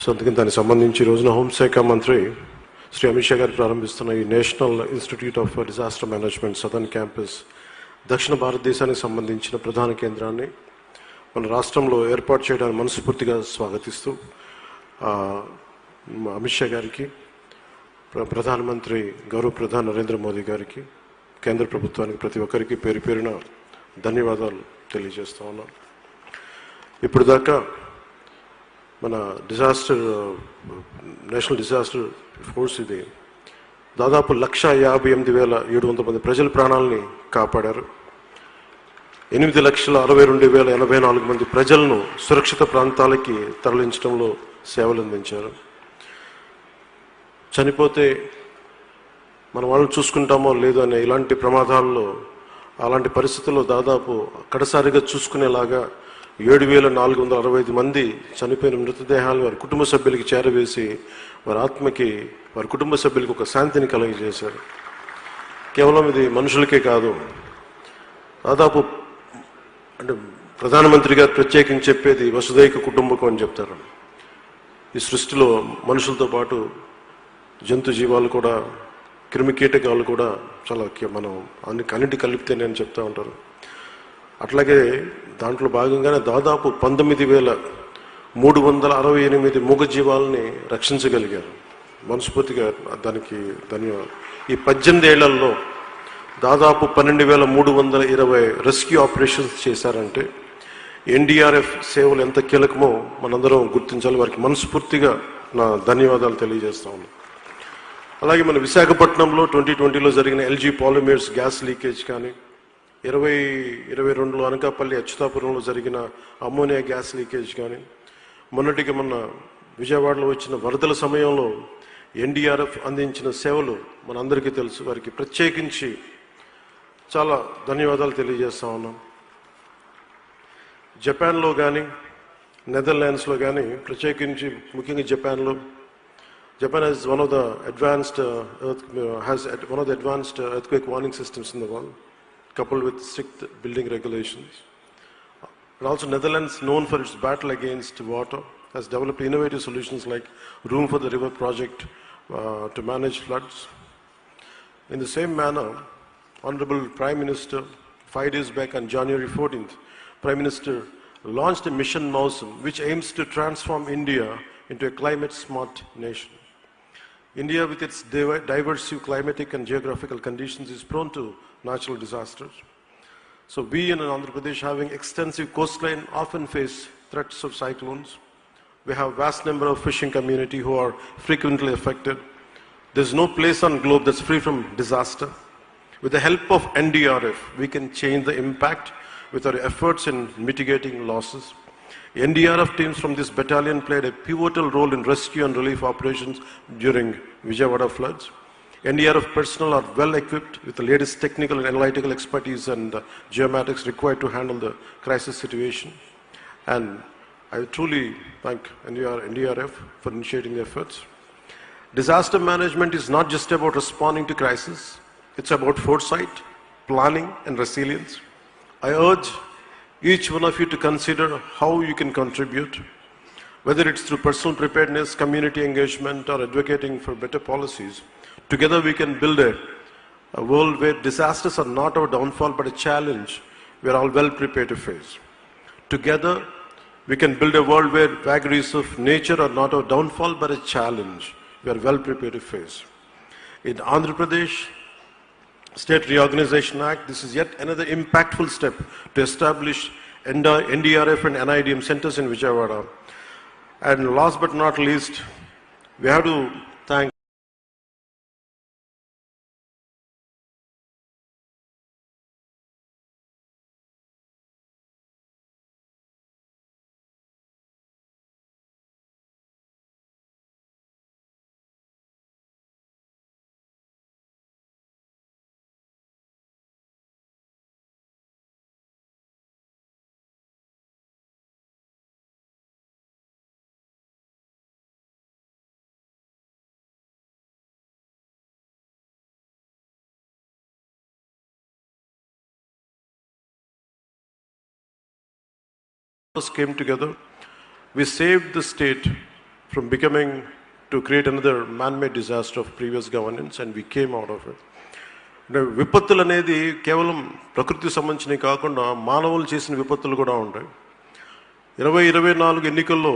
So అందుకని దానికి సంబంధించి ఈ రోజున హోంశాఖ మంత్రి శ్రీ అమిత్ షా గారు ప్రారంభిస్తున్న ఈ national institute of disaster management southern campus దక్షిణ భారతదేశానికి సంబంధించిన ప్రధాన కేంద్రాన్ని మన రాష్ట్రంలో ఏర్పాటు చేయడానికి మనస్ఫూర్తిగా స్వాగతిస్తూ అమిత్ షా గారికి, ప్రధానమంత్రి గౌరవ ప్రధాని నరేంద్ర మోదీ గారికి, కేంద్ర ప్రభుత్వానికి ప్రతి ఒక్కరికి పేరు పేరున ధన్యవాదాలు తెలియజేస్తా ఉన్నాను. ఇప్పుడు దాకా మన నేషనల్ డిజాస్టర్ ఫోర్స్ ఇది దాదాపు 1,58,700 మంది ప్రజల ప్రాణాలని కాపాడారు. 8,62,084 మంది ప్రజలను సురక్షిత ప్రాంతాలకి తరలించడంలో సేవలు అందించారు. చనిపోతే మన వాళ్ళని చూసుకుంటామో లేదో అనే ఇలాంటి ప్రమాదాల్లో, అలాంటి పరిస్థితుల్లో దాదాపు అక్కడసారిగా చూసుకునేలాగా 7,465 మంది చనిపోయిన మృతదేహాలు వారి కుటుంబ సభ్యులకి చేరవేసి వారి ఆత్మకి, వారి కుటుంబ సభ్యులకి ఒక శాంతిని కలిగజేశారు. కేవలం ఇది మనుషులకే కాదు, దాదాపు అంటే ప్రధానమంత్రి గారు ప్రత్యేకించి చెప్పేది వసుదైక కుటుంబకం అని చెప్తారు. ఈ సృష్టిలో మనుషులతో పాటు జంతు జీవాలు కూడా, క్రిమి కీటకాలు కూడా చాలా మనం అన్నిటి కలిపితేనే అని చెప్తూ ఉంటారు. అట్లాగే దాంట్లో భాగంగానే దాదాపు 19,368 మూగ జీవాలని రక్షించగలిగారు. మనస్ఫూర్తిగా దానికి ధన్యవాదాలు. ఈ 18 ఏళ్లలో దాదాపు 12,320 రెస్క్యూ ఆపరేషన్స్ చేశారంటే ఎన్డీఆర్ఎఫ్ సేవలు ఎంత కీలకమో మనందరం గుర్తించాలి. వారికి మనస్ఫూర్తిగా నా ధన్యవాదాలు తెలియజేస్తా ఉన్నాను. అలాగే మన విశాఖపట్నంలో 2020లో జరిగిన ఎల్జీ పాలిమర్స్ గ్యాస్ లీకేజ్ కానీ, 2022లో అనకాపల్లి అచ్యుతాపురంలో జరిగిన అమ్మోనియా గ్యాస్ లీకేజ్ కానీ, మొన్నటికి మొన్న విజయవాడలో వచ్చిన వరదల సమయంలో ఎన్డీఆర్ఎఫ్ అందించిన సేవలు మనందరికీ తెలుసు. వారికి ప్రత్యేకించి చాలా ధన్యవాదాలు తెలియజేస్తా ఉన్నాం. జపాన్లో కానీ, నెదర్లాండ్స్లో కానీ, ప్రత్యేకించి ముఖ్యంగా Japan has one of the advanced earthquake warning systems in the world, coupled with strict building regulations. And also Netherlands, known for its battle against water, has developed innovative solutions like Room for the River project to manage floods. In the same manner, Honorable Prime Minister, 5 days back on January 14th, Prime Minister launched a mission Mausam, which aims to transform India into a climate-smart nation. India, with its diverse climatic and geographical conditions, is prone to natural disasters. So we in Andhra Pradesh, having extensive coastline, often face threats of cyclones. We have vast number of fishing community who are frequently affected. There's no place on globe that's free from disaster. With the help of NDRF, we can change the impact with our efforts in mitigating losses. NDRF teams from this battalion played a pivotal role in rescue and relief operations during Vijayawada floods. NDRF personnel are well equipped with the latest technical and analytical expertise and geomatics required to handle the crisis situation. And I truly thank NDRF for initiating the efforts. Disaster management is not just about responding to crisis, it's about foresight, planning and resilience. I urge each one of you to consider how you can contribute, whether it's through personal preparedness, community engagement, or advocating for better policies. Together we can build a world where disasters are not our downfall but a challenge we are all well prepared to face. Together we can build a world where vagaries of nature are not our downfall but a challenge we are well prepared to face. In Andhra Pradesh State Reorganization Act, this is yet another impactful step to establish NDRF and NIDM centers in Vijayawada. And last but not least, we have to thank came together. We saved the state from becoming to create another man-made disaster of previous governance, and we came out of it. విపత్తులు అనేది కేవలం ప్రకృతికి సంబంధించినవి కాకుండా మానవులు చేసిన విపత్తులు కూడా ఉంటాయి. 2024 ఎన్నికల్లో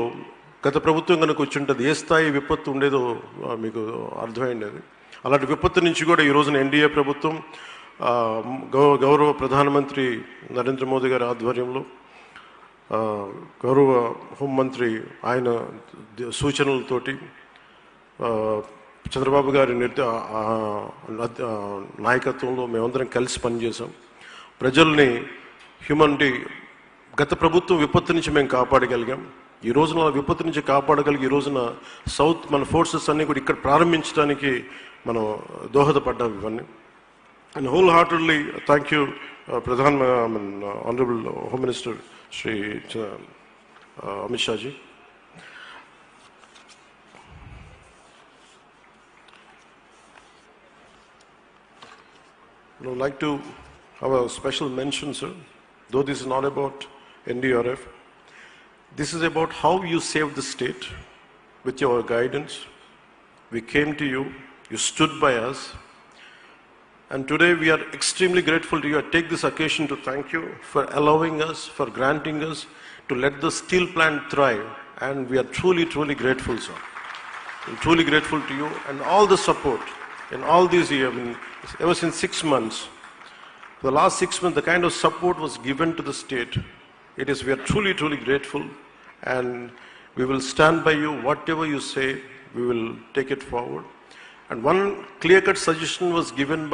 గత ప్రభుత్వం కనుక వచ్చి ఉంటుంది, ఏ స్థాయి విపత్తు ఉండేదో మీకు అర్థమైంది. అలాంటి విపత్తు నుంచి కూడా ఈ రోజున ఎన్డీఏ ప్రభుత్వం గౌరవ ప్రధానమంత్రి నరేంద్ర మోదీ గారి ఆధ్వర్యంలో, గౌరవ హోంమంత్రి ఆయన సూచనలతోటి, చంద్రబాబు గారి నాయకత్వంలో మేమందరం కలిసి పనిచేసాం. ప్రజల్ని గత ప్రభుత్వం విపత్తు నుంచి మేము కాపాడగలిగాం. ఈ రోజున విపత్తు నుంచి కాపాడగలిగి ఈ రోజున మన ఫోర్సెస్ అన్నీ కూడా ఇక్కడ ప్రారంభించడానికి మనం దోహదపడ్డాం ఇవన్నీ. And whole heartedly thank you honourable home minister Shri Amit Shah ji. I would like to have a special mention, sir, though this is not about NDRF. This is about how you saved the state with your guidance. We came to you, you stood by us, and today we are extremely grateful to you. I take this occasion to thank you for allowing us, for granting us to let the steel plant thrive, and we are truly, truly grateful, sir. I'm truly grateful to you and all the support in all these years. I mean, ever since 6 months, for the last 6 months, the kind of support was given to the state. We are truly, truly grateful, and we will stand by you. Whatever you say, we will take it forward. And one clear-cut suggestion was given by